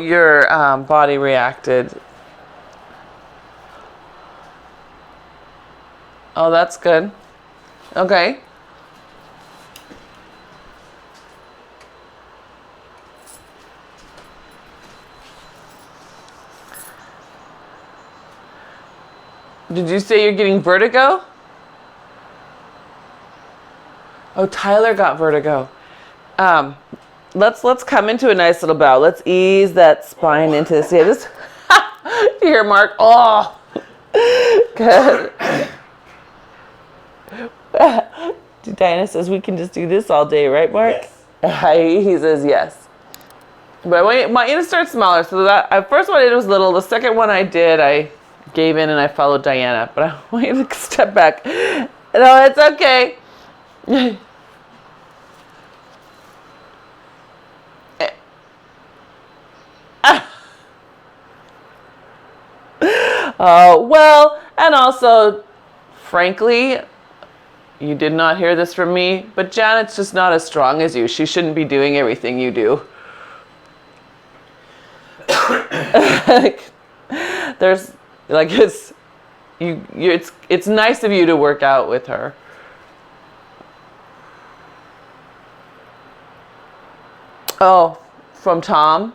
your body reacted. Oh, that's good. Okay. Did you say you're getting vertigo? Oh, Tyler got vertigo. Let's come into a nice little bow. Let's ease that spine into this. Yeah, this. Here, Mark. Oh, good. Diana says we can just do this all day, right, Mark? Yes. He says yes. But I want you to start smaller. So that first one I did was little. The second one I did, I gave in and I followed Diana. But I want you to step back. No, it's okay. Well, and also, frankly, you did not hear this from me, but Janet's just not as strong as you. She shouldn't be doing everything you do. There's like it's nice of you to work out with her. Oh, from Tom?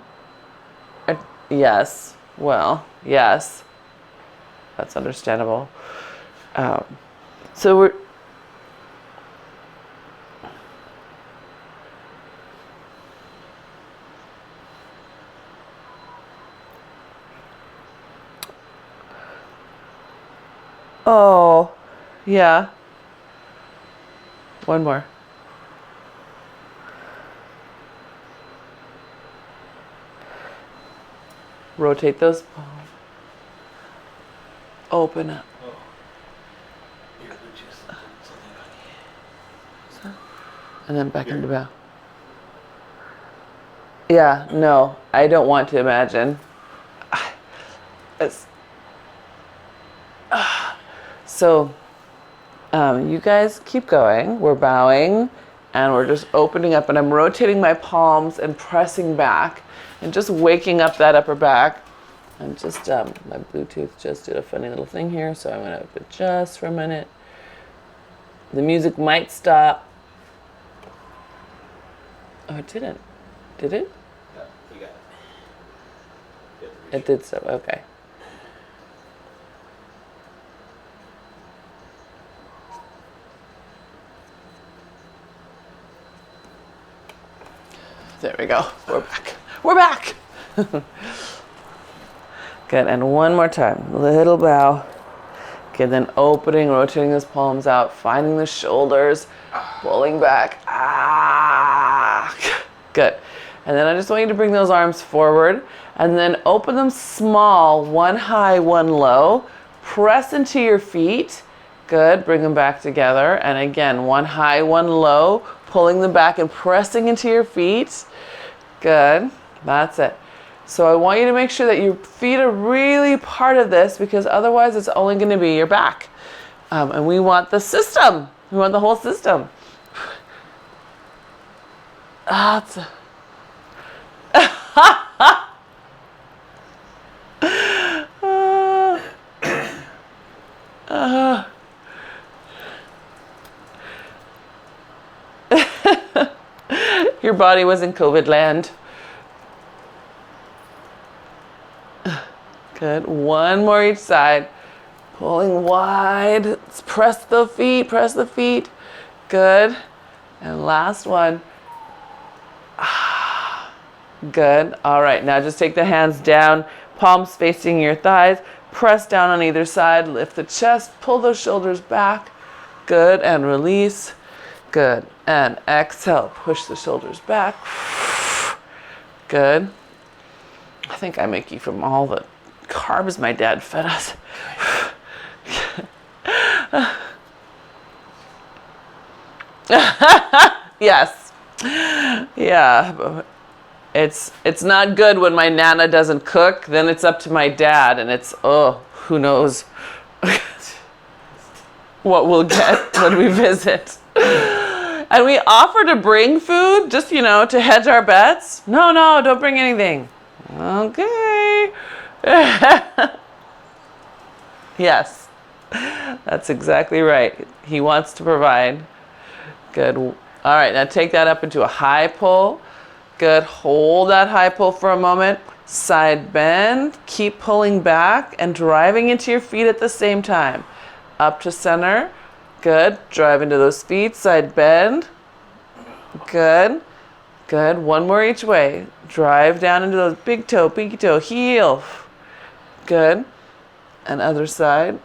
Yes. Well, yes. That's understandable. So we're... Oh, yeah. One more. Rotate those palms. Open up. And then back into bow. Yeah, no, I don't want to imagine. So, you guys keep going. We're bowing and we're just opening up, and I'm rotating my palms and pressing back and just waking up that upper back. I'm just, my Bluetooth just did a funny little thing here, so I'm going to adjust for a minute. The music might stop. Oh, it didn't. Did it? Yeah, you got it. It did so, okay. There we go. We're back. We're back! Good, and one more time. Little bow. Okay, then opening, rotating those palms out, finding the shoulders, pulling back. Ah! Good. And then I just want you to bring those arms forward and then open them small, one high, one low. Press into your feet. Good, bring them back together. And again, one high, one low, pulling them back and pressing into your feet. Good, that's it. So I want you to make sure that your feet are really part of this, because otherwise it's only going to be your back. And we want the system. We want the whole system. Your body was in COVID land. Good. One more each side. Pulling wide. Let's press the feet. Press the feet. Good. And last one. Good. All right. Now just take the hands down. Palms facing your thighs. Press down on either side. Lift the chest. Pull those shoulders back. Good. And release. Good. And exhale. Push the shoulders back. Good. I think I'm achy from all the carbs my dad fed us. Yes. Yeah. It's not good when my Nana doesn't cook. Then it's up to my dad, and it's, oh, who knows what we'll get when we visit. And we offer to bring food, just, to hedge our bets. No, don't bring anything. Okay. Yes, that's exactly right. He wants to provide. Good. All right, now take that up into a high pull. Good. Hold that high pull for a moment. Side bend. Keep pulling back and driving into your feet at the same time. Up to center. Good. Drive into those feet. Side bend. Good. Good. One more each way. Drive down into those big toe, pinky toe, heel. Good. And other side.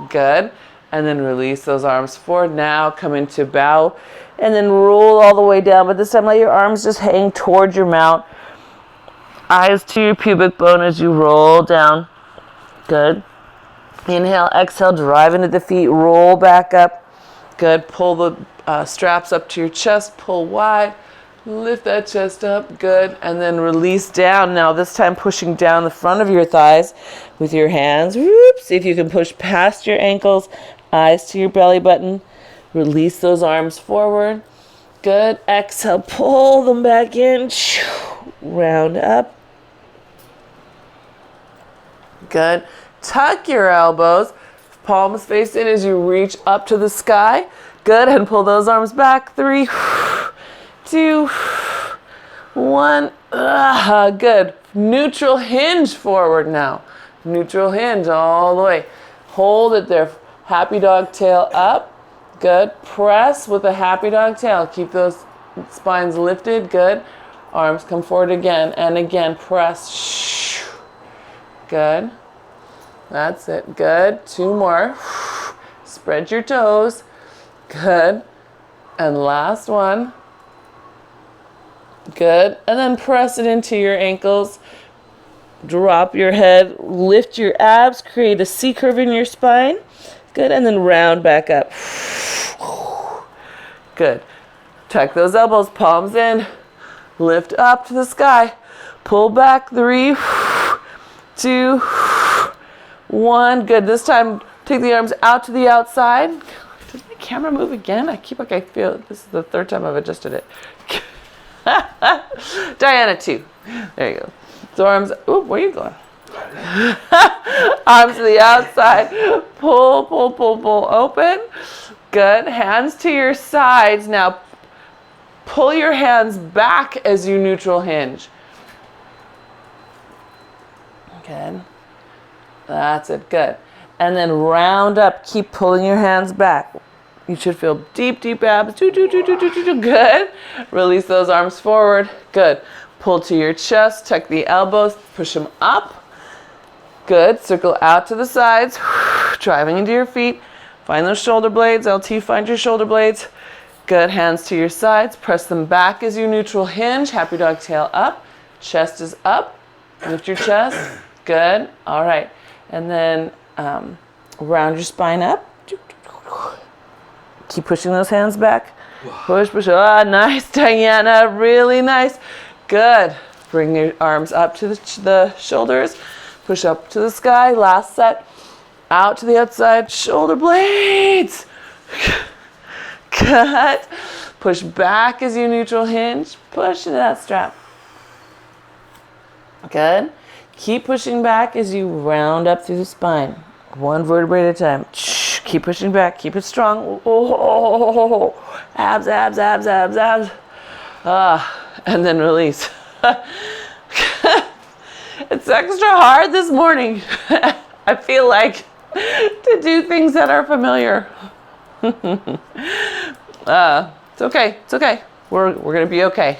Good. And then release those arms forward. Now come into bow and then roll all the way down. But this time let your arms just hang towards your mount. Eyes to your pubic bone as you roll down. Good. Inhale, exhale, drive into the feet, roll back up. Good. Pull the straps up to your chest, pull wide. Lift that chest up, good, and then release down. Now this time pushing down the front of your thighs with your hands. Whoop. See if you can push past your ankles, eyes to your belly button. Release those arms forward. Good. Exhale, pull them back in. Round up. Good. Tuck your elbows, palms face in as you reach up to the sky. Good, and pull those arms back. 3, 2, 1. Good. Neutral hinge forward now. Neutral hinge all the way. Hold it there. Happy dog tail up. Good. Press with a happy dog tail. Keep those spines lifted. Good. Arms come forward again and again. Press. Good. That's it. Good. 2 more. Spread your toes. Good. And last one. Good. And then press it into your ankles. Drop your head. Lift your abs. Create a C curve in your spine. Good. And then round back up. Good. Tuck those elbows. Palms in. Lift up to the sky. Pull back. 3, 2, 1. Good. This time, take the arms out to the outside. Does my camera move again? I feel this is the 3rd time I've adjusted it. Diana, 2. There you go. So arms, ooh, where are you going? Arms to the outside. Pull, pull, pull, pull, open. Good. Hands to your sides. Now, pull your hands back as you neutral hinge. Good. That's it. Good. And then round up. Keep pulling your hands back. You should feel deep, deep abs. Good. Release those arms forward. Good. Pull to your chest. Tuck the elbows. Push them up. Good. Circle out to the sides. Driving into your feet. Find those shoulder blades. LT, find your shoulder blades. Good. Hands to your sides. Press them back as you neutral hinge. Happy dog tail up. Chest is up. Lift your chest. Good. All right. And then round your spine up. Keep pushing those hands back. Push, push. Ah, nice, Diana. Really nice. Good. Bring your arms up to the shoulders. Push up to the sky. Last set. Out to the outside. Shoulder blades. Good. Push back as you neutral hinge. Push into that strap. Good. Keep pushing back as you round up through the spine. 1 vertebrae at a time. Keep pushing back. Keep it strong. Oh, abs, abs, abs, abs, abs. And then release. It's extra hard this morning. I feel like to do things that are familiar. It's okay. It's okay. We're gonna be okay.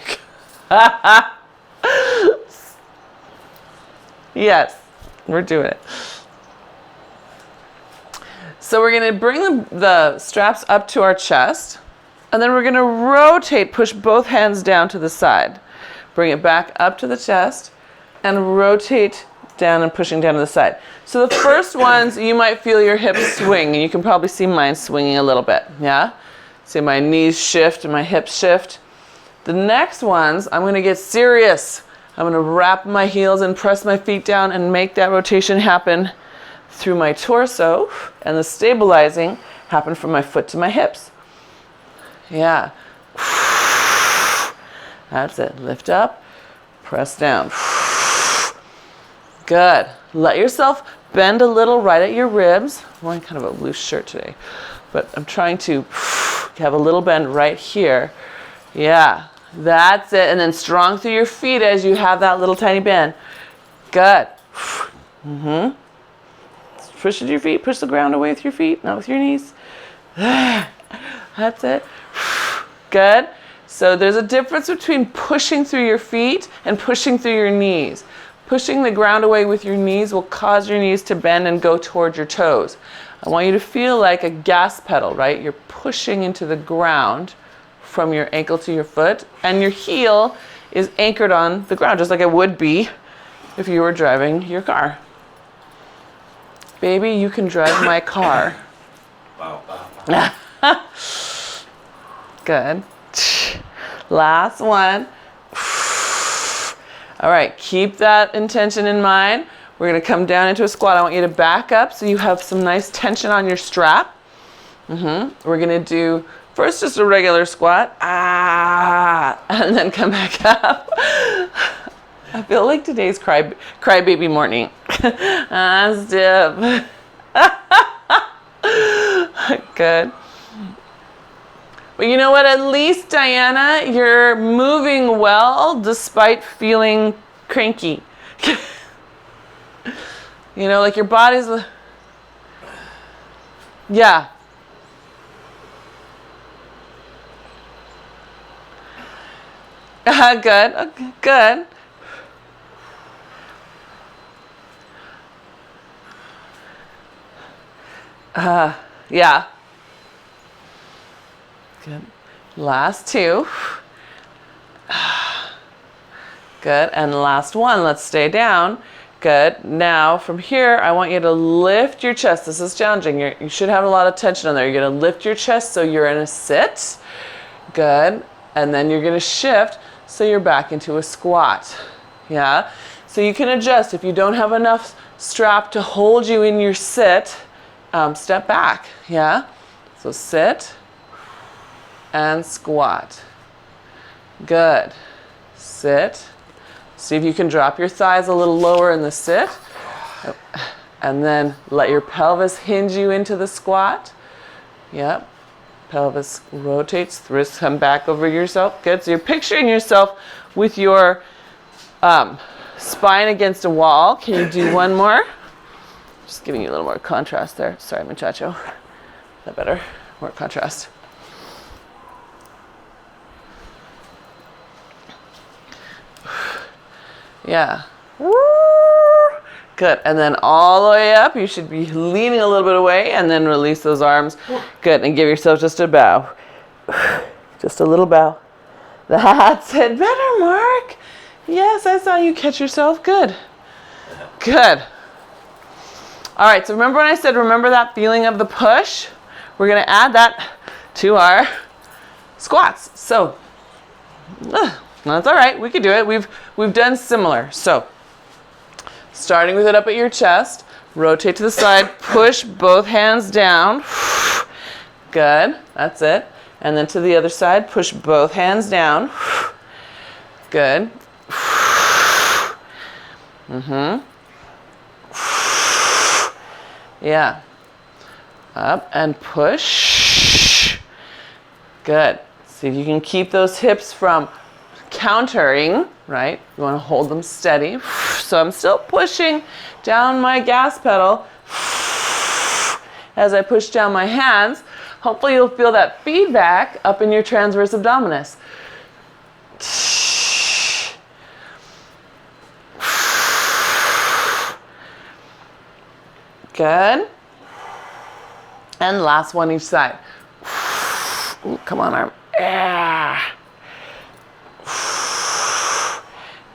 Yes, we're doing it. So we're going to bring the straps up to our chest, and then we're going to rotate, push both hands down to the side. Bring it back up to the chest, and rotate down and pushing down to the side. So the first ones, you might feel your hips swing, and you can probably see mine swinging a little bit, yeah? See my knees shift and my hips shift. The next ones, I'm going to get serious. I'm going to wrap my heels and press my feet down and make that rotation happen through my torso, and the stabilizing happen from my foot to my hips. Yeah. That's it. Lift up, Press down. Good. Let yourself bend a little right at your ribs. I'm wearing kind of a loose shirt today, but I'm trying to have a little bend right here. Yeah, that's it. And then strong through your feet as you have that little tiny bend. Good. Push with your feet. Push the ground away with your feet, not with your knees. That's it. Good. So there's a difference between pushing through your feet and pushing through your knees. Pushing the ground away with your knees will cause your knees to bend and go towards your toes. I want you to feel like a gas pedal, right? You're pushing into the ground from your ankle to your foot, and your heel is anchored on the ground, just like it would be if you were driving your car. Baby, you can drive my car. Wow, wow, wow. Good. Last one. All right, keep that intention in mind. We're gonna come down into a squat. I want you to back up so you have some nice tension on your strap. We're gonna do first just a regular squat, and then come back up. I feel like today's crybaby morning. Stiff. Good. But you know what? At least, Diana, you're moving well despite feeling cranky. You know, like your body's... Yeah. Good. Okay, good. Yeah. Good. Last two. Good. And last one. Let's stay down. Good. Now from here, I want you to lift your chest. This is challenging. You should have a lot of tension on there. You're going to lift your chest so you're in a sit. Good. And then you're going to shift so you're back into a squat. Yeah. So you can adjust. If you don't have enough strap to hold you in your sit, step back. Yeah. So sit and squat. Good. Sit. See if you can drop your thighs a little lower in the sit. And then let your pelvis hinge you into the squat. Yep. Pelvis rotates, wrists come back over yourself. Good. So you're picturing yourself with your spine against a wall. Can you do one more? Just giving you a little more contrast there. Sorry, muchacho. Is that better? More contrast. Yeah. Good. And then all the way up, you should be leaning a little bit away and then release those arms. Good. And give yourself just a bow. Just a little bow. That's it. Better, Mark. Yes, I saw you catch yourself. Good. Good. All right. So remember when I said, remember that feeling of the push? We're going to add that to our squats. So, that's all right. We could do it. We've done similar. So, starting with it up at your chest, rotate to the side, push both hands down. Good. That's it. And then to the other side, push both hands down. Good. Yeah. Up and push. Good. See if you can keep those hips from countering, right? You want to hold them steady. So I'm still pushing down my gas pedal as I push down my hands. Hopefully you'll feel that feedback up in your transverse abdominis. Good. And last one each side. Ooh, come on, arm. Yeah.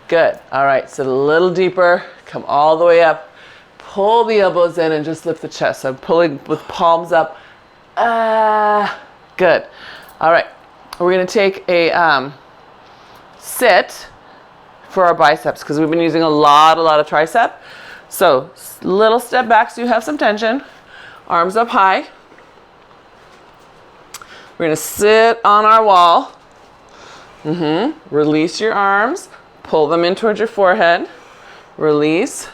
Good. All right, sit a little deeper. Come all the way up. Pull the elbows in and just lift the chest. So I'm pulling with palms up. Good. All right. We're going to take a sit for our biceps because we've been using a lot of tricep. So little step back so you have some tension. Arms up high. We're going to sit on our wall. Release your arms. Pull them in towards your forehead. Release.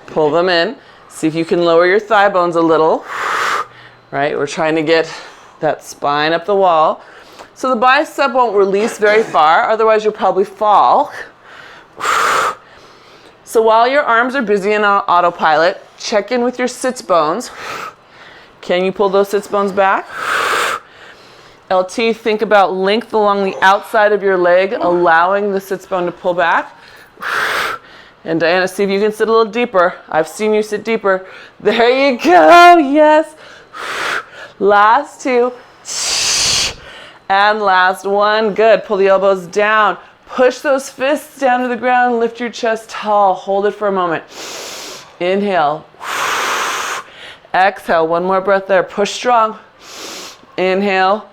Pull them in. See if you can lower your thigh bones a little. Right? We're trying to get that spine up the wall. So the bicep won't release very far, otherwise you'll probably fall. So while your arms are busy in autopilot, check in with your sits bones. Can you pull those sits bones back? LT, think about length along the outside of your leg, allowing the sits bone to pull back. And Diana, see if you can sit a little deeper. I've seen you sit deeper. There you go, yes. Last two. And last one, good. Pull the elbows down. Push those fists down to the ground, lift your chest tall. Hold it for a moment. Inhale. Exhale, one more breath there. Push strong. Inhale.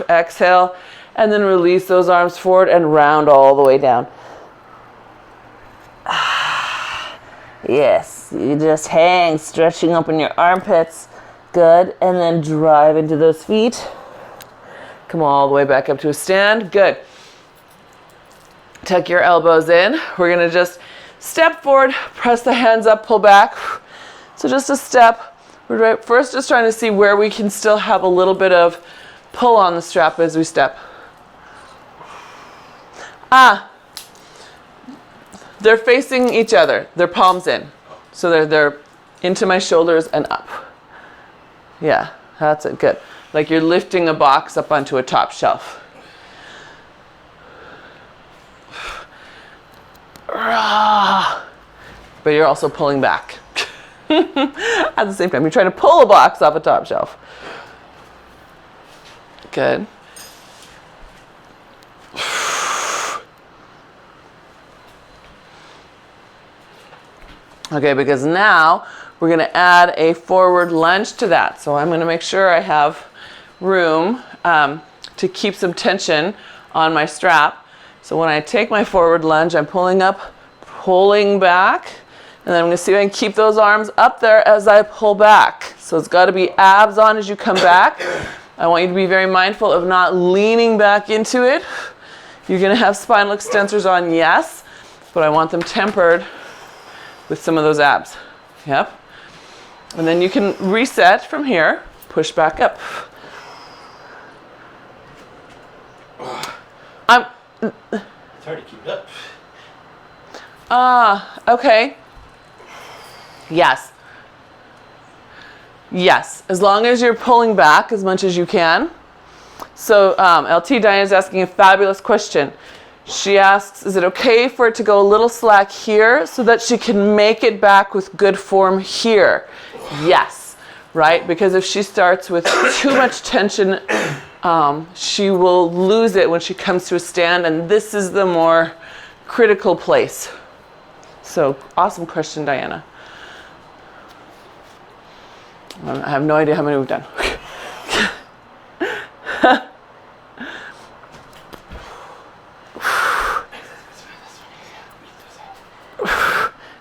Exhale. And then release those arms forward and round all the way down. Yes, you just hang, stretching open your armpits. Good. And then drive into those feet. Come all the way back up to a stand. Good. Tuck your elbows in. We're going to just step forward, press the hands up, pull back. So just a step. We're first just trying to see where we can still have a little bit of pull on the strap as we step. They're facing each other. Their palms in. So they're into my shoulders and up. Yeah, that's it. Good. Like you're lifting a box up onto a top shelf. But you're also pulling back. At the same time, you're trying to pull a box off a top shelf. Good. Okay, because now we're going to add a forward lunge to that. So I'm going to make sure I have room to keep some tension on my strap. So when I take my forward lunge, I'm pulling up, pulling back, and then I'm going to see if I can keep those arms up there as I pull back. So it's got to be abs on as you come back. I want you to be very mindful of not leaning back into it. You're going to have spinal extensors on, yes, but I want them tempered with some of those abs. Yep. And then you can reset from here, push back up. It's hard to keep it up. Okay. Yes. Yes, as long as you're pulling back as much as you can. So LT Diana is asking a fabulous question. She asks, is it okay for it to go a little slack here so that she can make it back with good form here? Yes, right? Because if she starts with too much tension, she will lose it when she comes to a stand, and this is the more critical place. So awesome question, Diana. I have no idea how many we've done.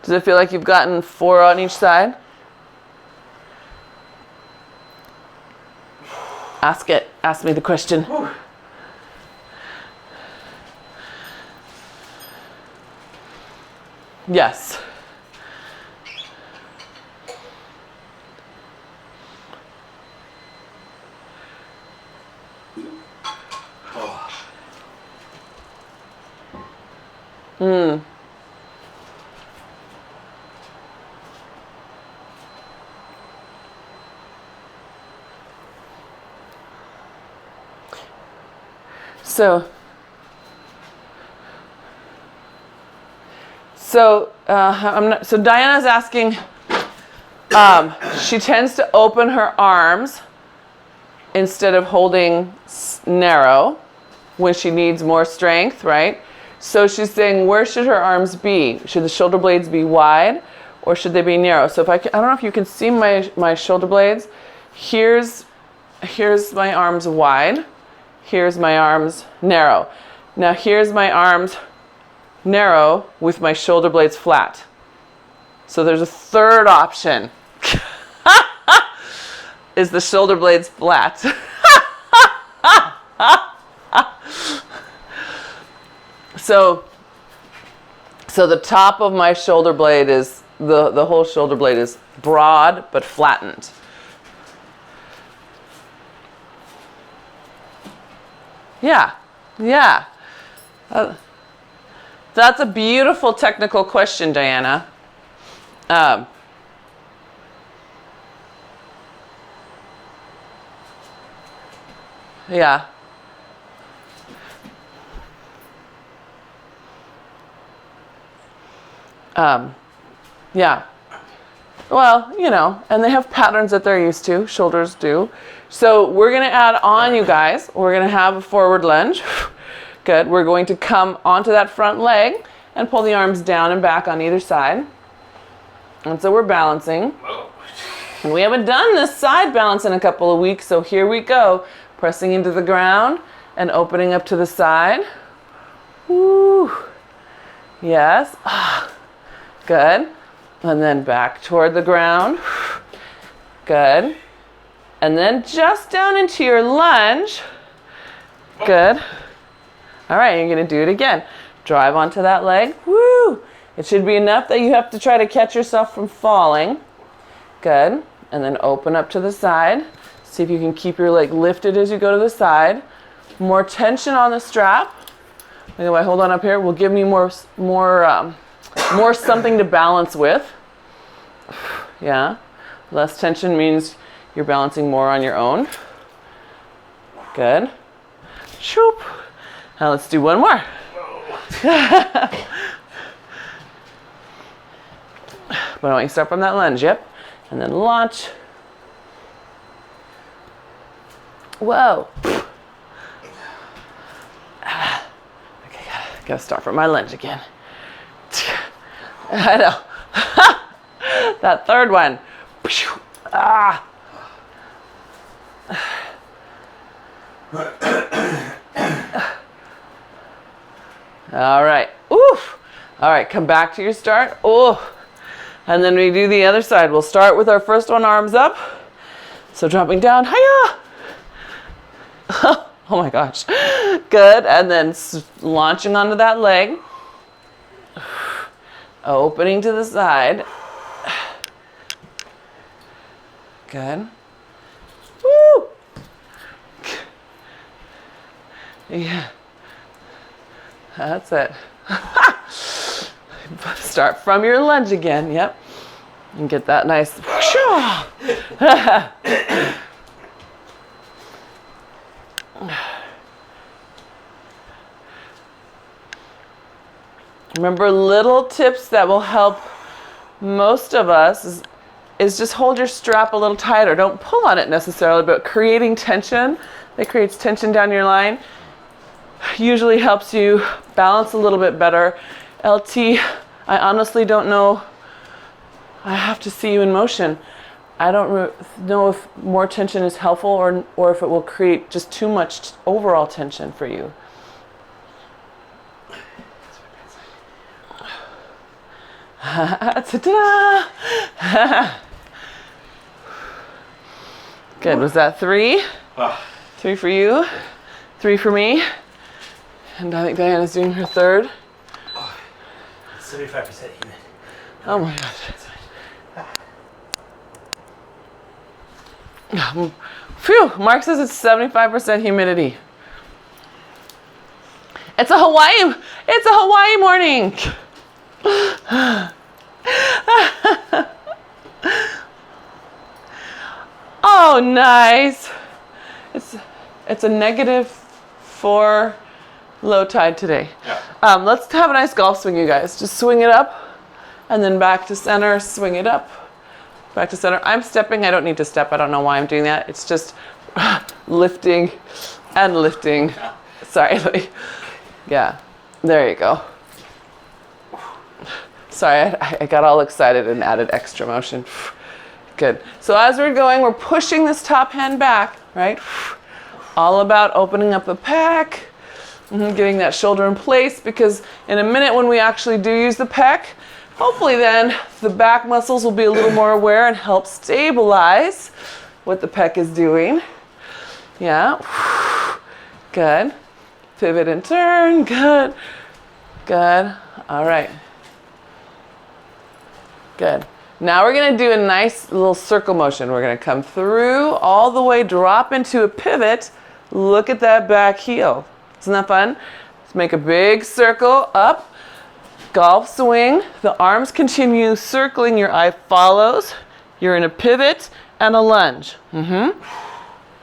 Does it feel like you've gotten 4 on each side? Ask it. Ask me the question. Yes. So Diana's asking, she tends to open her arms instead of holding narrow when she needs more strength, right? So she's saying, where should her arms be? Should the shoulder blades be wide or should they be narrow? So I don't know if you can see my shoulder blades. Here's my arms wide. Here's my arms narrow. Now here's my arms narrow with my shoulder blades flat. So there's a third option. Is the shoulder blades flat? So So the top of my shoulder blade is, the whole shoulder blade is broad but flattened. Yeah, yeah. That's a beautiful technical question, Diana. Yeah. Yeah. Well, you know, and they have patterns that they're used to, shoulders do. So we're gonna add on, you guys, we're gonna have a forward lunge. Good, we're going to come onto that front leg and pull the arms down and back on either side. And so we're balancing. And we haven't done this side balance in a couple of weeks, so here we go. Pressing into the ground and opening up to the side. Woo. Yes. Good. And then back toward the ground. Good. And then just down into your lunge. Good. All right, you're gonna do it again. Drive onto that leg. Woo! It should be enough that you have to try to catch yourself from falling. Good. And then open up to the side. See if you can keep your leg lifted as you go to the side. More tension on the strap. Anyway, hold on up here. Will give me more something to balance with. Yeah. Less tension means you're balancing more on your own. Good. Shoop. Now let's do one more. But I want you to start from that lunge, yep. And then launch. Whoa. Okay, gotta start from my lunge again. I know. That third one. Ah. All right. Oof. All right, come back to your start. Oh. And then we do the other side. We'll start with our first one, arms up. So dropping down. Hiya. Oh my gosh. Good. And then launching onto that leg. Opening to the side. Good. Woo. Yeah. That's it. Start from your lunge again. Yep. And get that nice. Remember, little tips that will help most of us is just hold your strap a little tighter. Don't pull on it necessarily, but creating tension, that creates tension down your line, usually helps you balance a little bit better. LT, I honestly don't know. I have to see you in motion. I don't know if more tension is helpful or if it will create just too much overall tension for you. Ta-da! Good. Was that 3? 3 for you, 3 for me. And I think Diana's doing her third. 75% humid. Oh my gosh. Phew, Mark says it's 75% humidity. It's a Hawaii morning. Oh, nice. It's a -4 low tide today. Yeah. Let's have a nice golf swing, you guys. Just swing it up and then back to center, swing it up, back to center. I'm stepping, I don't need to step. I don't know why I'm doing that. It's just lifting and lifting. Sorry. Yeah, there you go. Sorry, I got all excited and added extra motion. Good. So as we're going, we're pushing this top hand back, right? All about opening up the pec, getting that shoulder in place, because in a minute when we actually do use the pec, hopefully then the back muscles will be a little more aware and help stabilize what the pec is doing. Yeah. Good. Pivot and turn. Good. Good. All right. Good. Now we're going to do a nice little circle motion. We're going to come through all the way, drop into a pivot. Look at that back heel. Isn't that fun? Let's make a big circle up. Golf swing. The arms continue circling. Your eye follows. You're in a pivot and a lunge.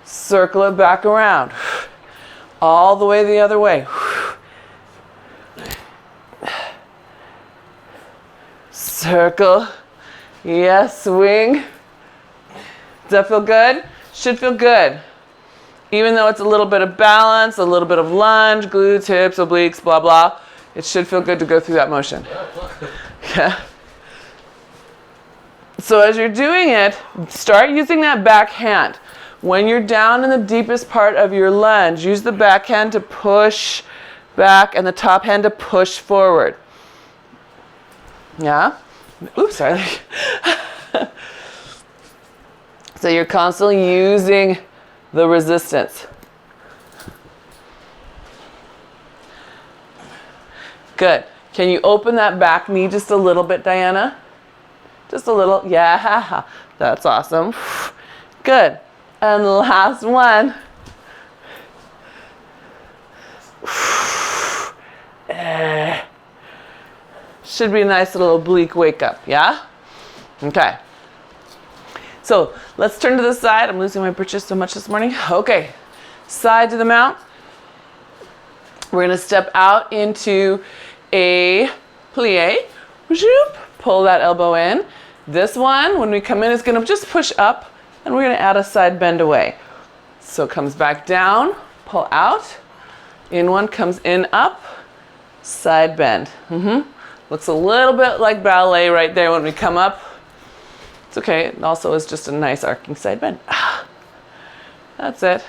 Circle it back around. All the way the other way. Circle. Yes, swing. Does that feel good? Should feel good. Even though it's a little bit of balance, a little bit of lunge, glutes, hips, obliques, blah, blah, it should feel good to go through that motion. Yeah. So as you're doing it, start using that back hand. When you're down in the deepest part of your lunge, use the back hand to push back and the top hand to push forward. Yeah? Oops, sorry. So you're constantly using the resistance. Good. Can you open that back knee just a little bit, Diana? Just a little. Yeah, that's awesome. Good. And the last one. Should be a nice little oblique wake up, yeah? Okay. So let's turn to the side. I'm losing my britches so much this morning. Okay. Side to the mount. We're going to step out into a plie. Pull that elbow in. This one, when we come in, is going to just push up, and we're going to add a side bend away. So it comes back down, pull out. In one, comes in, up, side bend. Looks a little bit like ballet right there when we come up. It's okay. It also is just a nice arcing side bend. That's it.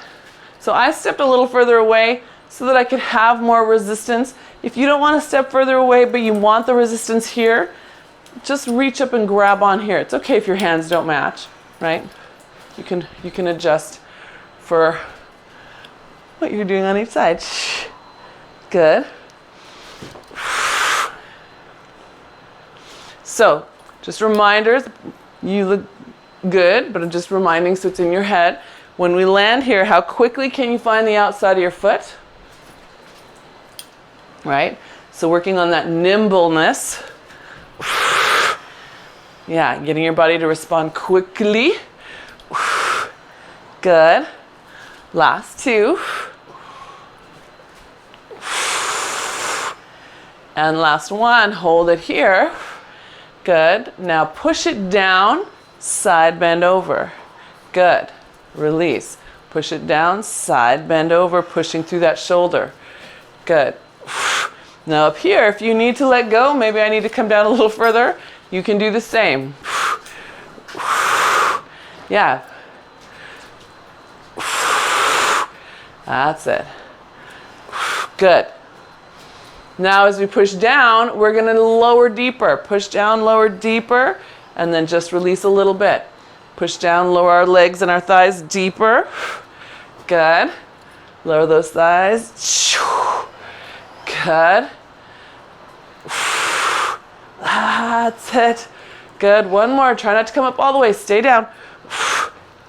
So I stepped a little further away so that I could have more resistance. If you don't want to step further away, but you want the resistance here, just reach up and grab on here. It's okay if your hands don't match, right? You can adjust for what you're doing on each side. Good. So, just reminders, you look good, but I'm just reminding so it's in your head. When we land here, how quickly can you find the outside of your foot? Right? So working on that nimbleness. Yeah, getting your body to respond quickly. Good. Last two. And last one, hold it here. Good. Now push it down, side bend over. Good. Release. Push it down, side bend over, pushing through that shoulder. Good. Now up here, if you need to let go, maybe I need to come down a little further, you can do the same. Yeah. That's it. Good. Now as we push down, we're going to lower deeper. Push down, lower deeper, and then just release a little bit. Push down, lower our legs and our thighs deeper. Good. Lower those thighs. Good. That's it. Good. One more. Try not to come up all the way. Stay down.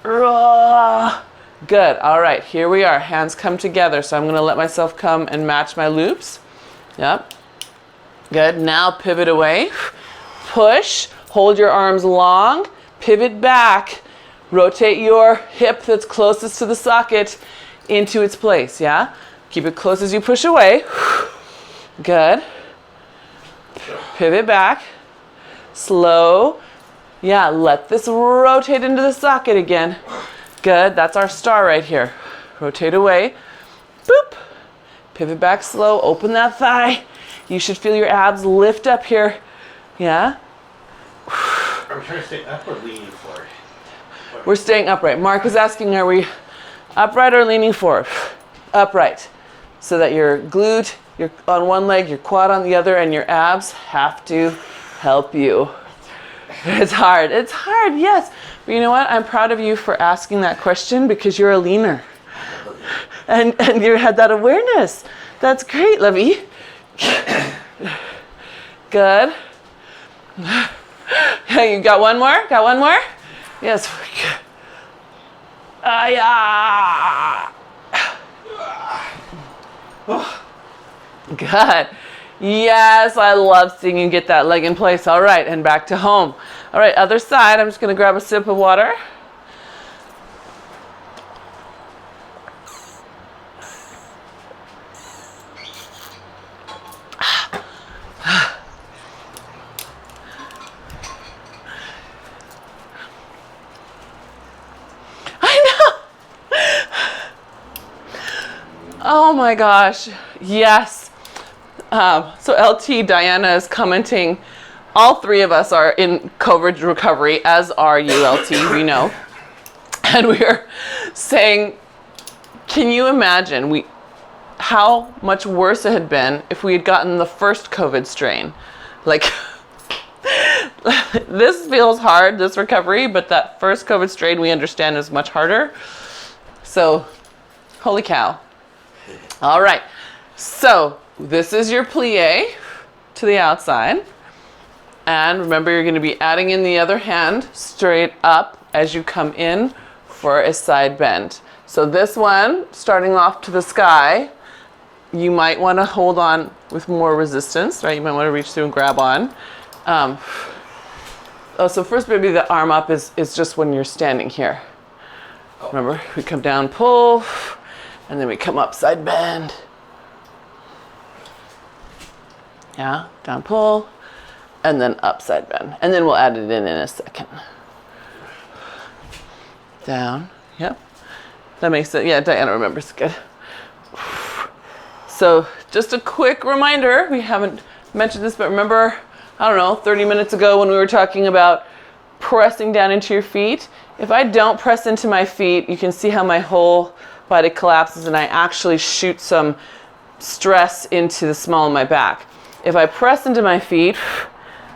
Good. All right. Here we are. Hands come together. So I'm going to let myself come and match my loops. Yep. Good. Now pivot away. Push. Hold your arms long. Pivot back. Rotate your hip that's closest to the socket into its place. Yeah? Keep it close as you push away. Good. Pivot back. Slow. Yeah, let this rotate into the socket again. Good. That's our star right here. Rotate away. Boop. Pivot back slow. Open that thigh. You should feel your abs lift up here. Yeah? Are we trying to stay up or leaning forward? We're staying upright. Mark is asking, are we upright or leaning forward? Upright. So that your glute, you're on one leg, your quad on the other, and your abs have to help you. It's hard. It's hard, yes. But you know what? I'm proud of you for asking that question because you're a leaner. And you had that awareness. That's great, Lovey. Good. You got one more? Got one more? Yes. Yeah. Good. Yes, I love seeing you get that leg in place. All right, and back to home. All right, other side. I'm just going to grab a sip of water. Oh my gosh, yes. So LT, Diana is commenting, all three of us are in COVID recovery, as are you, LT, we know. And we're saying, can you imagine how much worse it had been if we had gotten the first COVID strain? Like, this feels hard, this recovery, but that first COVID strain we understand is much harder. So, holy cow. All right, so this is your plie to the outside. And remember, you're going to be adding in the other hand straight up as you come in for a side bend. So this one, starting off to the sky, you might want to hold on with more resistance, right? You might want to reach through and grab on. So first maybe the arm up is just when you're standing here. Remember, we come down, pull, and then we come up, side bend. Yeah, down, pull, and then up, side bend. And then we'll add it in a second. Down, yep. That makes it, yeah, Diana remembers, good. So just a quick reminder, we haven't mentioned this, but remember, I don't know, 30 minutes ago when we were talking about pressing down into your feet. If I don't press into my feet, you can see how my whole body collapses and I actually shoot some stress into the small of my back. If I press into my feet,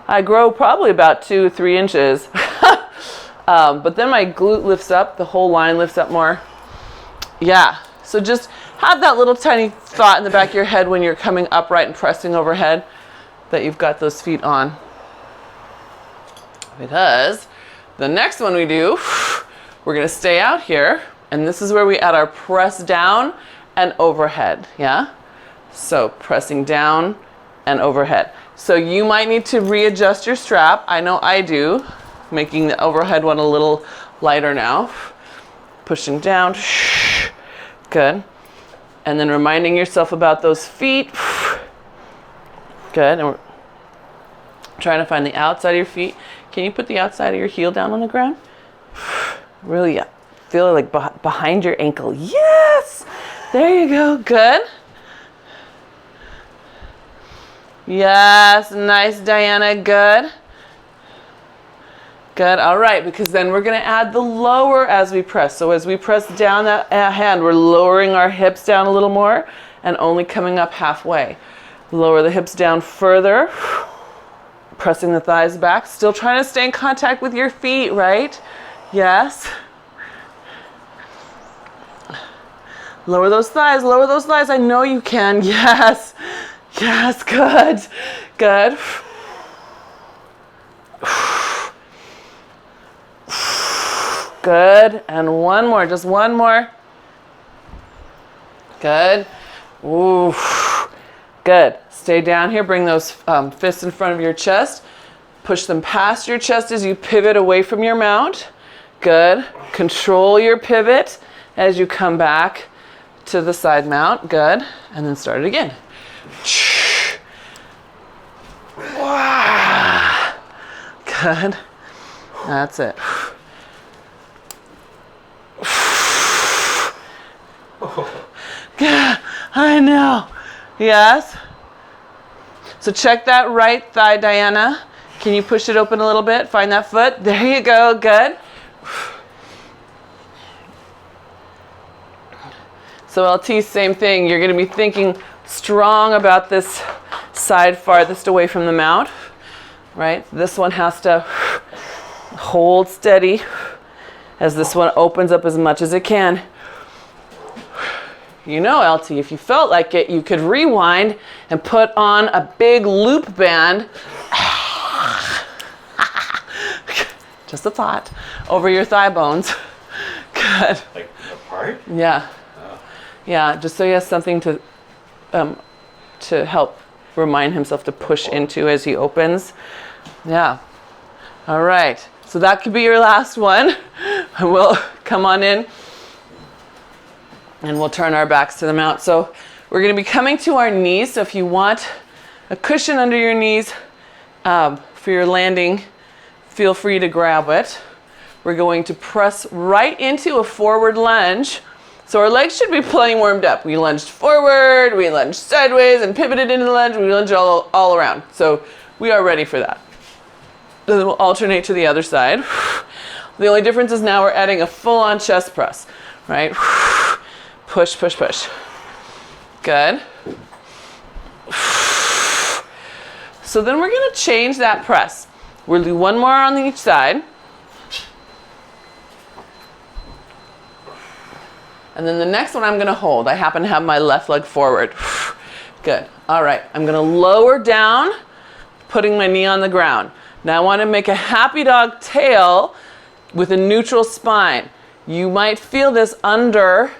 I grow probably about 2 or 3 inches. But then my glute lifts up, the whole line lifts up more. Yeah, so just have that little tiny thought in the back of your head when you're coming upright and pressing overhead that you've got those feet on. Because the next one we do, we're gonna stay out here, and this is where we add our press down and overhead, yeah? So pressing down and overhead. So you might need to readjust your strap. I know I do, making the overhead one a little lighter now. Pushing down, good. And then reminding yourself about those feet. Good, and we're trying to find the outside of your feet. Can you put the outside of your heel down on the ground? Really feel it like behind your ankle. Yes! There you go, good. Yes, nice, Diana, good. Good, all right, because then we're gonna add the lower as we press. So as we press down that hand, we're lowering our hips down a little more and only coming up halfway. Lower the hips down further, pressing the thighs back, still trying to stay in contact with your feet, right? Yes. Lower those thighs, lower those thighs. I know you can, yes. Yes, good, good. Good, and one more, just one more. Good. Ooh. Good. Stay down here. Bring those fists in front of your chest. Push them past your chest as you pivot away from your mount. Good. Control your pivot as you come back to the side mount. Good. And then start it again. Good. That's it. Yeah, I know. Yes. So check that right thigh, Diana. Can you push it open a little bit? Find that foot. There you go. Good. So LT, same thing. You're going to be thinking strong about this side farthest away from the mount, right? This one has to hold steady as this one opens up as much as it can. You know, LT, if you felt like it, you could rewind and put on a big loop band. just a thought, over your thigh bones. Good. Like apart? Yeah. Oh. Yeah, just so he has something to help remind himself to push into as he opens. Yeah. All right. So that could be your last one. We'll come on in and we'll turn our backs to the mount. So we're going to be coming to our knees. So if you want a cushion under your knees for your landing, feel free to grab it. We're going to press right into a forward lunge. So our legs should be plenty warmed up. We lunged forward, we lunged sideways and pivoted into the lunge. We lunged all around. So we are ready for that. Then we'll alternate to the other side. The only difference is now we're adding a full-on chest press, right? Push, push, push. Good. So then we're going to change that press. We'll do one more on each side. And then the next one I'm going to hold. I happen to have my left leg forward. Good. All right. I'm going to lower down, putting my knee on the ground. Now I want to make a happy dog tail with a neutral spine. You might feel this under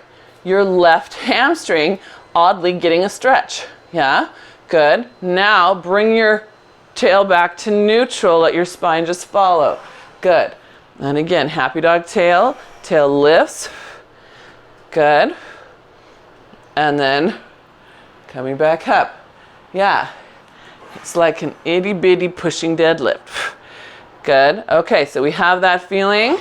your left hamstring, oddly getting a stretch. Yeah? Good. Now bring your tail back to neutral. Let your spine just follow. Good. And again, happy dog tail. Tail lifts. Good. And then coming back up. Yeah. It's like an itty bitty pushing deadlift. Good. Okay, so we have that feeling.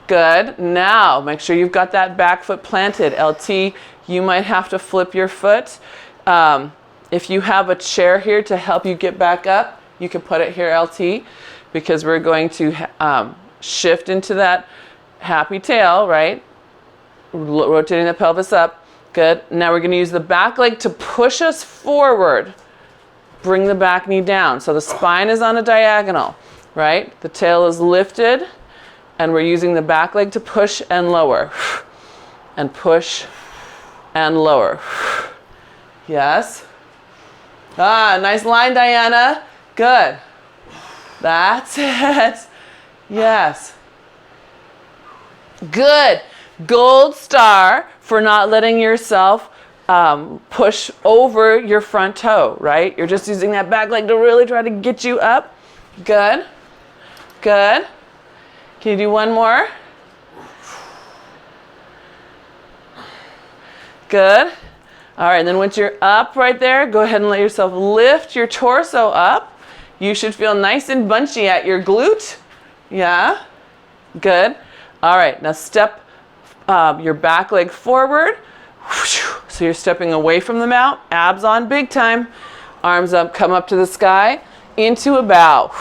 Good. Now, make sure you've got that back foot planted. LT, you might have to flip your foot. If you have a chair here to help you get back up, you can put it here, LT, because we're going to shift into that happy tail, right? Rotating the pelvis up. Good. Now we're going to use the back leg to push us forward. Bring the back knee down. So the spine is on a diagonal, right? The tail is lifted, and we're using the back leg to push and lower. And push and lower. Yes. Ah, nice line, Diana. Good. That's it. Yes. Good. Gold star for not letting yourself push over your front toe, right? You're just using that back leg to really try to get you up. Good. Good. Can you do one more? Good. All right, and then once you're up right there, go ahead and let yourself lift your torso up. You should feel nice and bunchy at your glute. Yeah. Good. All right, now step your back leg forward. So you're stepping away from the mount, abs on big time, arms up, come up to the sky, into a bow.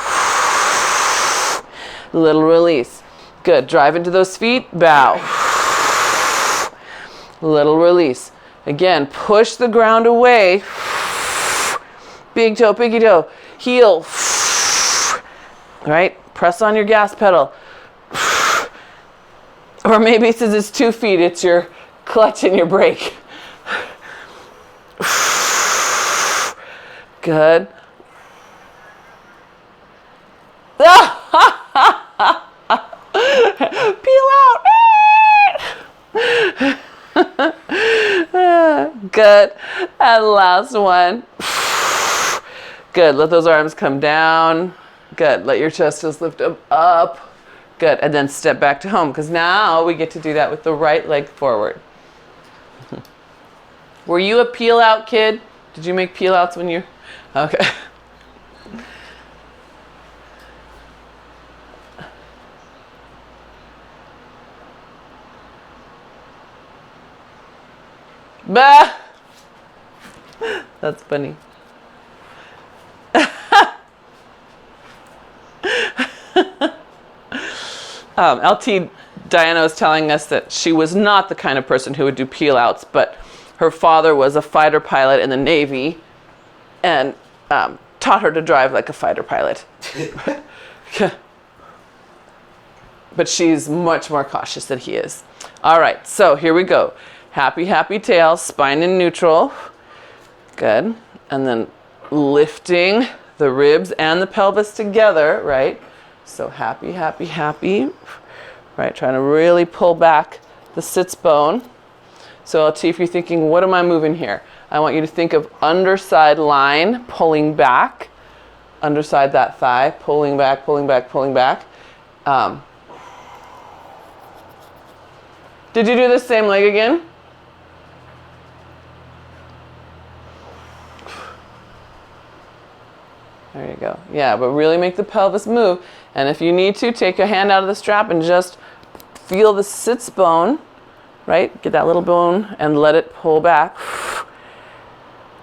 Little release. Good, drive into those feet, bow. Little release. Again, push the ground away. Big toe, pinky toe, heel. Right, press on your gas pedal. Or maybe since it's 2 feet, it's your clutch and your brake. Good. Peel out. Good. And last one. Good. Let those arms come down. Good. Let your chest just lift up. Good. And then step back to home, because now we get to do that with the right leg forward. Were you a peel out kid? Did you make peel outs when you... Okay. Bah! That's funny. LT Diana was telling us that she was not the kind of person who would do peel outs, but her father was a fighter pilot in the Navy and taught her to drive like a fighter pilot. But she's much more cautious than he is. All right, so here we go. Happy, happy tail, spine in neutral. Good. And then lifting the ribs and the pelvis together, right? So happy, happy, happy. Right, trying to really pull back the sits bone. So LT, if you're thinking, what am I moving here? I want you to think of underside line, pulling back. Underside that thigh, pulling back, pulling back, pulling back. Did you do the same leg again? There you go. Yeah, but really make the pelvis move. And if you need to, take your hand out of the strap and just feel the sits bone, right? Get that little bone and let it pull back.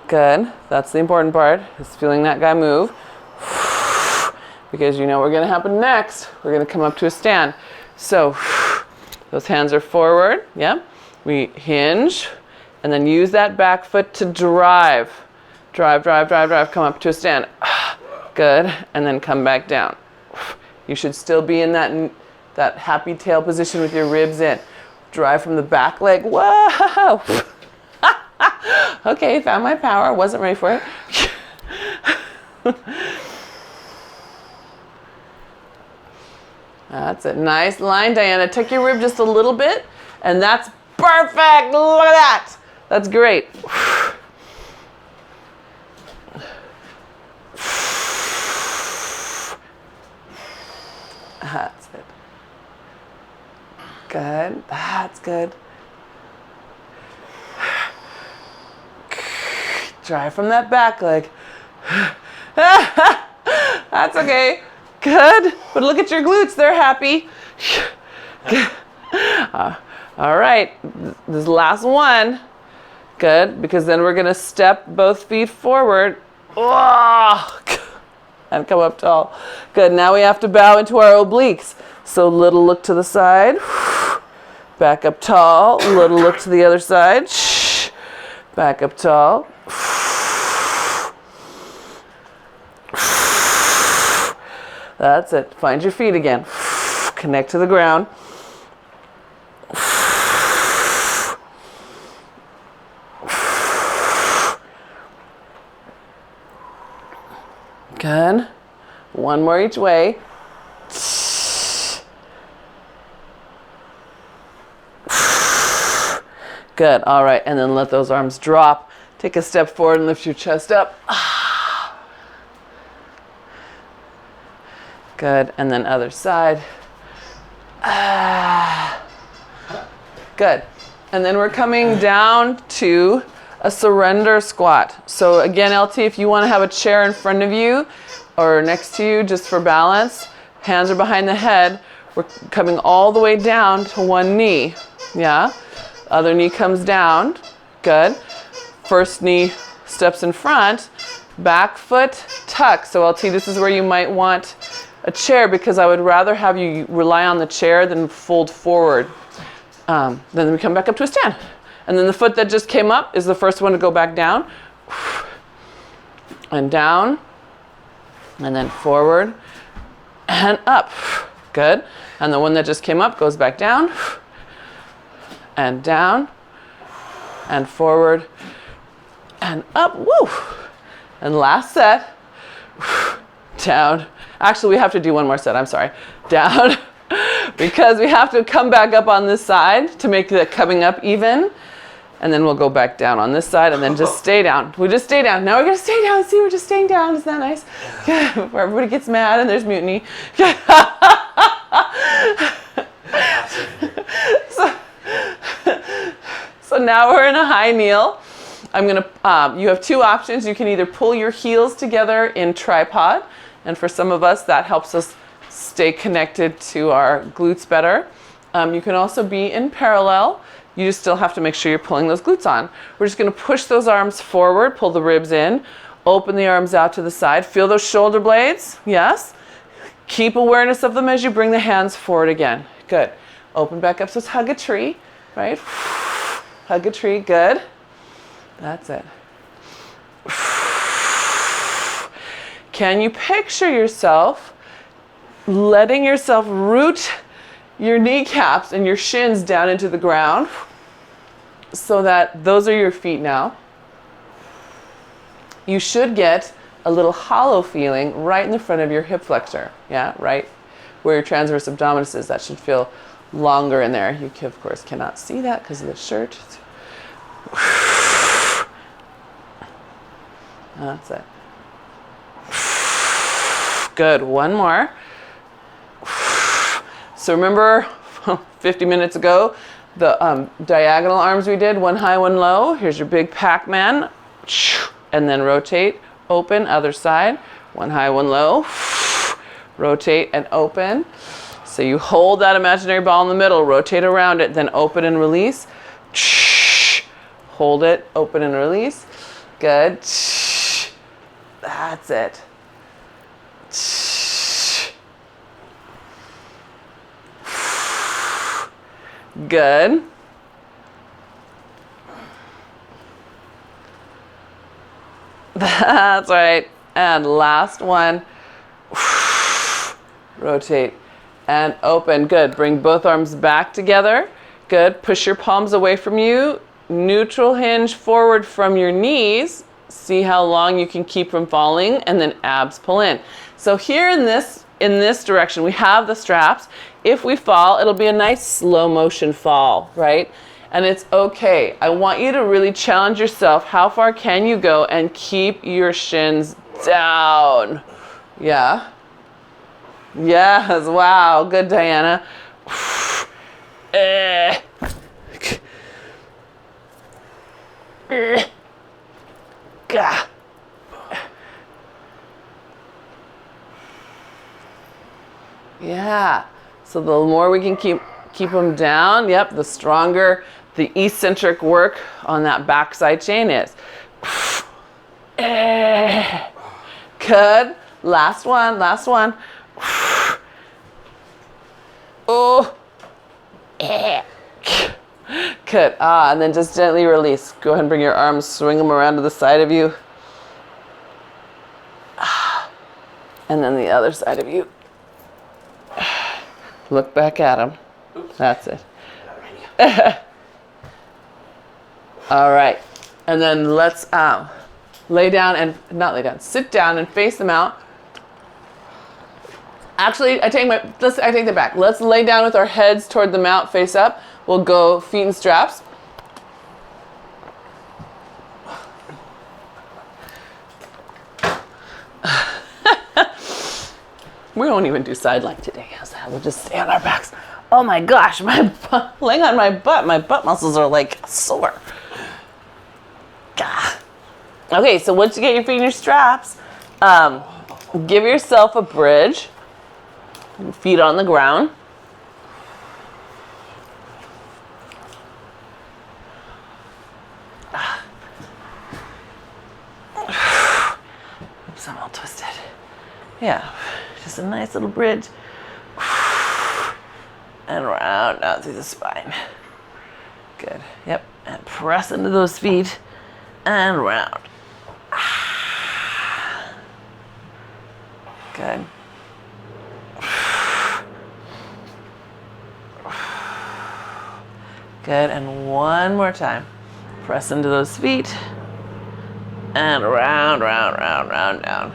Good. That's the important part, is feeling that guy move. Because you know what's going to happen next. We're going to come up to a stand. So those hands are forward. Yeah. We hinge and then use that back foot to drive. Drive, drive, drive, drive. Come up to a stand. Good. And then come back down. You should still be in that happy tail position with your ribs in. Drive from the back leg. Whoa! Okay, found my power. Wasn't ready for it. That's it. Nice line, Diana. Tuck your rib just a little bit, and that's perfect. Look at that. That's great. That's it. Good. That's good. Drive from that back leg. That's okay. Good. But look at your glutes. They're happy. All right. This last one. Good. Because then we're going to step both feet forward. And come up tall. Good. Now we have to bow into our obliques. So little look to the side. Back up tall. Little look to the other side. Back up tall. That's it. Find your feet again. Connect to the ground. Good. One more each way. Good. All right. And then let those arms drop. Take a step forward and lift your chest up. Good. And then other side. Good. And then we're coming down to a surrender squat. So again, LT, if you want to have a chair in front of you or next to you just for balance, hands are behind the head. We're coming all the way down to one knee. Yeah. Other knee comes down. Good. First knee steps in front. Back foot tuck. So LT, this is where you might want a chair, because I would rather have you rely on the chair than fold forward. Then we come back up to a stand. And then the foot that just came up is the first one to go back down. And down. And then forward. And up. Good. And the one that just came up goes back down. And down. And forward. And up. Woo! And last set. Down. Actually, we have to do one more set. I'm sorry. Down. Because we have to come back up on this side to make the coming up even. And then we'll go back down on this side and then just stay down. We just stay down. Now we're going to stay down. See, we're just staying down. Isn't that nice? Before everybody gets mad and there's mutiny. So now we're in a high kneel. I'm going to, you have two options. You can either pull your heels together in tripod. And for some of us, that helps us stay connected to our glutes better. You can also be in parallel. You just still have to make sure you're pulling those glutes on. We're just going to push those arms forward, pull the ribs in, open the arms out to the side. Feel those shoulder blades. Yes. Keep awareness of them as you bring the hands forward again. Good. Open back up. So it's hug a tree, right? Hug a tree. Good. That's it. Can you picture yourself letting yourself root your kneecaps and your shins down into the ground so that those are your feet now? You should get a little hollow feeling right in the front of your hip flexor. Yeah, right where your transverse abdominis is. That should feel longer in there. You, of course, cannot see that because of the shirt. That's it. Good. One more. So remember 50 minutes ago, the diagonal arms we did, one high, one low. Here's your big Pac-Man. And then rotate, open, other side. One high, one low. Rotate and open. So you hold that imaginary ball in the middle, rotate around it, then open and release. Hold it, open and release. Good. That's it. Good. That's right. And last one. Rotate and open. Good. Bring both arms back together. Good. Push your palms away from you. Neutral hinge forward from your knees. See how long you can keep from falling, and then abs pull in. So here in this direction, we have the straps. If we fall, it'll be a nice slow motion fall, right? And it's okay. I want you to really challenge yourself. How far can you go and keep your shins down? Yeah. Yes, wow. Good, Diana. Yeah. So the more we can keep them down, yep, the stronger the eccentric work on that backside chain is. Good. Last one, last one. Oh. Good. And then just gently release. Go ahead and bring your arms, swing them around to the side of you. And then the other side of you. Look back at them. Oops. That's it. All right. And then let's lay down and, not lay down, sit down and face them out. Actually, I take that back. Let's lay down with our heads toward the mat, face up. We'll go feet in straps. We won't even do sideline today. We'll just stay on our backs. Oh my gosh, laying on my butt muscles are like sore. Gah. Okay, so once you get your feet in your straps, give yourself a bridge. Feet on the ground. Oops, I'm all twisted. Yeah, just a nice little bridge. And round out through the spine. Good. Yep. And press into those feet and round. Good. Good. And one more time. Press into those feet and round, round, round, round, down.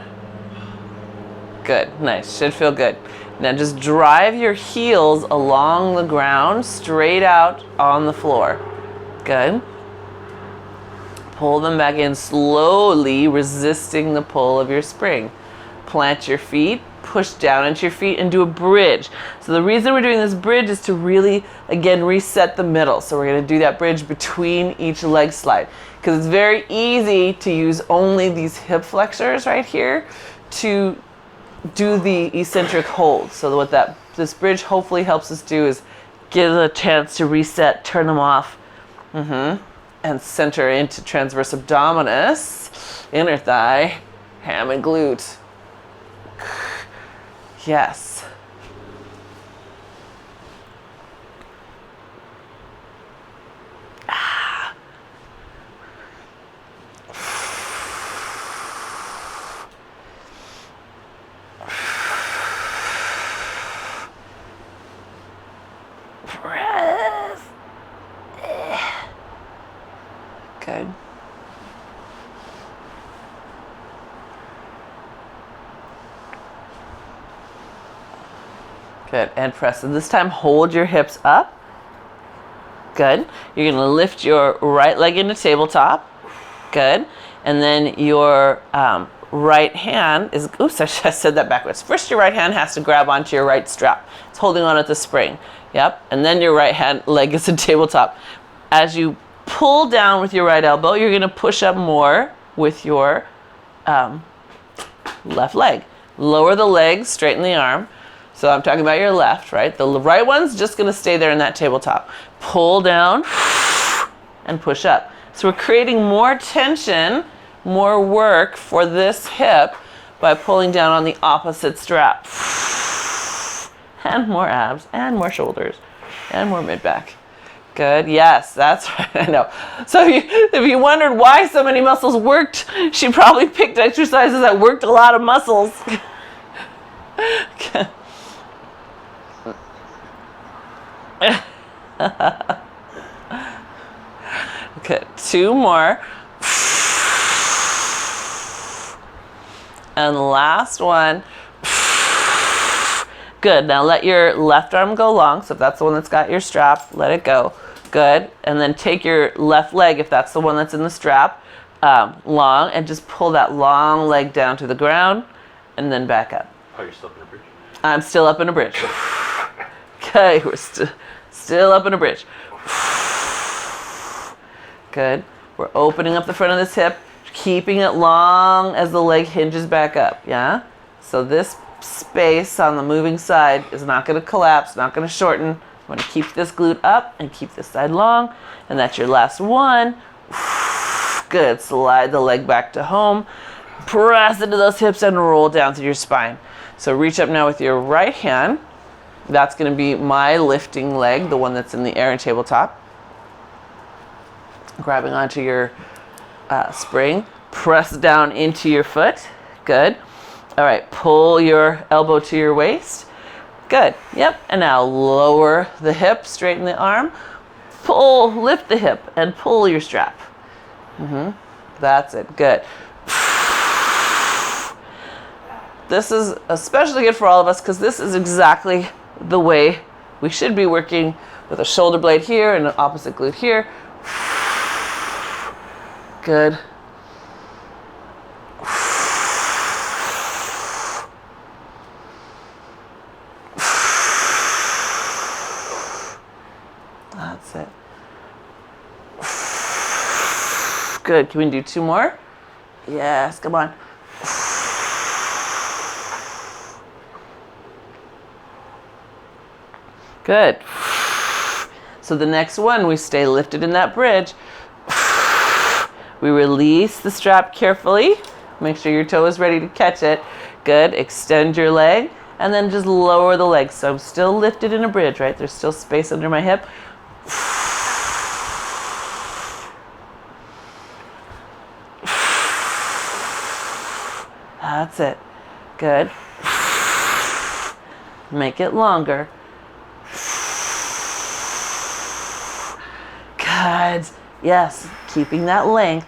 Good. Nice. Should feel good. Now just drive your heels along the ground, straight out on the floor. Good. Pull them back in slowly, resisting the pull of your spring. Plant your feet, push down into your feet, and do a bridge. So the reason we're doing this bridge is to really, again, reset the middle. So we're going to do that bridge between each leg slide. Because it's very easy to use only these hip flexors right here to do the eccentric hold. So what this bridge hopefully helps us do is give a chance to reset, turn them off, and center into transverse abdominis, inner thigh, ham and glute. Yes. Breath. Good. Good, and press. And this time, hold your hips up. Good. You're gonna lift your right leg into tabletop. Good. And then your right hand is, oops, I said that backwards. First, your right hand has to grab onto your right strap. It's holding on at the spring. Yep. And then your right hand leg is in tabletop. As you pull down with your right elbow, you're gonna push up more with your left leg. Lower the leg, straighten the arm. So I'm talking about your left, right? The right one's just gonna stay there in that tabletop. Pull down and push up. So we're creating more tension, more work for this hip by pulling down on the opposite strap. And more abs, and more shoulders, and more mid-back. Good, yes, that's right, I know. So if you wondered why so many muscles worked, she probably picked exercises that worked a lot of muscles. Okay, 2 more. And the last one. Good, now let your left arm go long. So if that's the one that's got your strap, let it go. Good, and then take your left leg, if that's the one that's in the strap, long, and just pull that long leg down to the ground, and then back up. Oh, you're still up in a bridge? I'm still up in a bridge. Okay, we're still up in a bridge. Good. We're opening up the front of this hip, keeping it long as the leg hinges back up, yeah? So this space on the moving side is not going to collapse, not going to shorten. I'm going to keep this glute up and keep this side long, and that's your last one. Good. Slide the leg back to home. Press into those hips and roll down through your spine. So reach up now with your right hand. That's going to be my lifting leg, the one that's in the air and tabletop. Grabbing onto your spring. Press down into your foot. Good. All right, pull your elbow to your waist. Good. Yep. And now lower the hip, straighten the arm. Pull, lift the hip, and pull your strap. That's it. Good. This is especially good for all of us because this is exactly the way we should be working, with a shoulder blade here and an opposite glute here. Good. That's it. Good. Can we do 2 more? Yes, come on. Good. So the next one, we stay lifted in that bridge. We release the strap carefully. Make sure your toe is ready to catch it. Good. Extend your leg and then just lower the leg. So I'm still lifted in a bridge, right? There's still space under my hip. That's it. Good. Make it longer. Good. Yes. Keeping that length.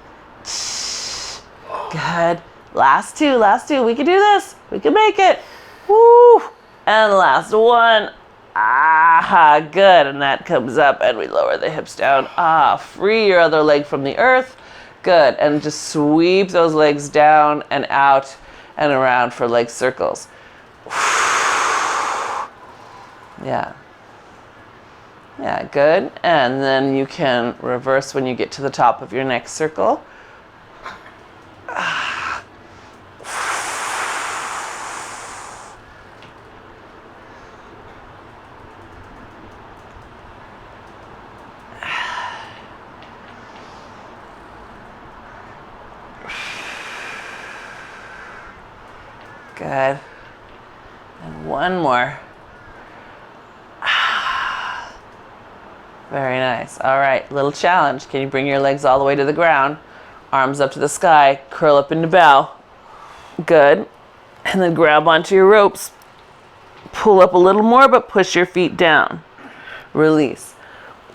Good. Last two. We can do this. We can make it. Woo. And last one. Ah, good. And that comes up and we lower the hips down. Ah, free your other leg from the earth. Good. And just sweep those legs down and out and around for leg circles. Yeah. Yeah, good. And then you can reverse when you get to the top of your next circle. Good. And one more. Very nice. All right, little challenge. Can you bring your legs all the way to the ground? Arms up to the sky, curl up into bow. Good. And then grab onto your ropes. Pull up a little more, but push your feet down. Release.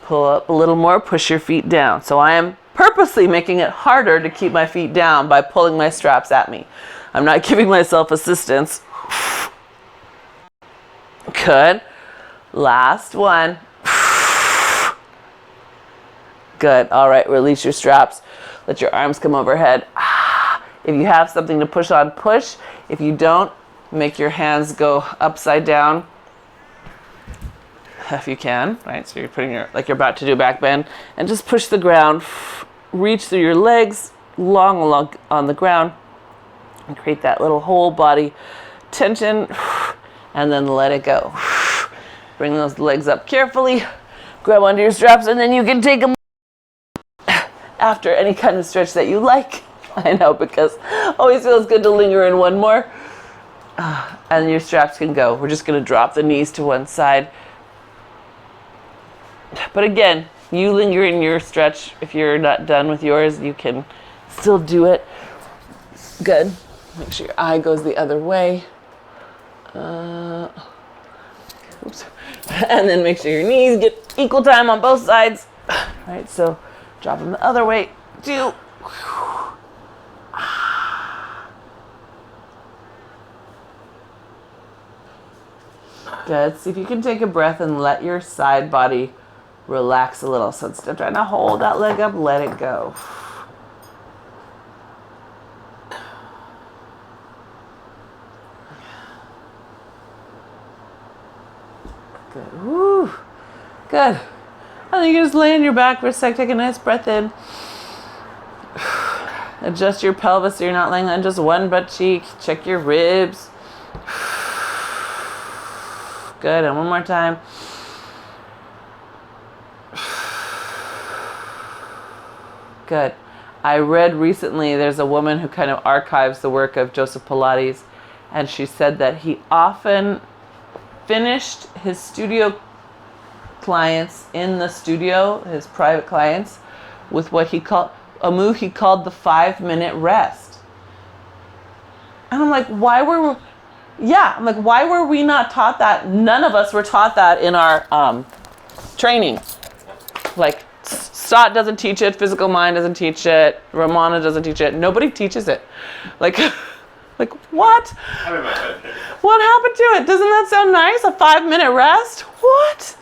Pull up a little more, push your feet down. So I am purposely making it harder to keep my feet down by pulling my straps at me. I'm not giving myself assistance. Good. Last one. Good. All right, release your straps. Let your arms come overhead. If you have something to push on, push. If you don't, make your hands go upside down. If you can, right? So you're putting like you're about to do a back bend, and just push the ground. Reach through your legs, long along on the ground, and create that little whole body tension, and then let it go. Bring those legs up carefully, grab onto your straps, and then you can take them after any kind of stretch that you like. I know, because always feels good to linger in one more. And your straps can go. We're just going to drop the knees to one side. But again, you linger in your stretch. If you're not done with yours, you can still do it. Good. Make sure your eye goes the other way. Oops. And then make sure your knees get equal time on both sides. All right, so drop them the other way. 2. Good. See if you can take a breath and let your side body relax a little. So instead of trying to hold that leg up, let it go. Good. Woo. Good. And then you can just lay on your back for a sec. Take a nice breath in. Adjust your pelvis so you're not laying on just one butt cheek. Check your ribs. Good. And one more time. Good. I read recently there's a woman who kind of archives the work of Joseph Pilates, and she said that he often finished his studio clients in the studio, his private clients, with what he called a move he called the 5-minute rest. And I'm like, why were we not taught that? None of us were taught that in our training. Like, Stott doesn't teach it, Physical Mind doesn't teach it, Ramana doesn't teach it. Nobody teaches it. Like what? I'm in my head. What happened to it? Doesn't that sound nice? A 5-minute rest? What?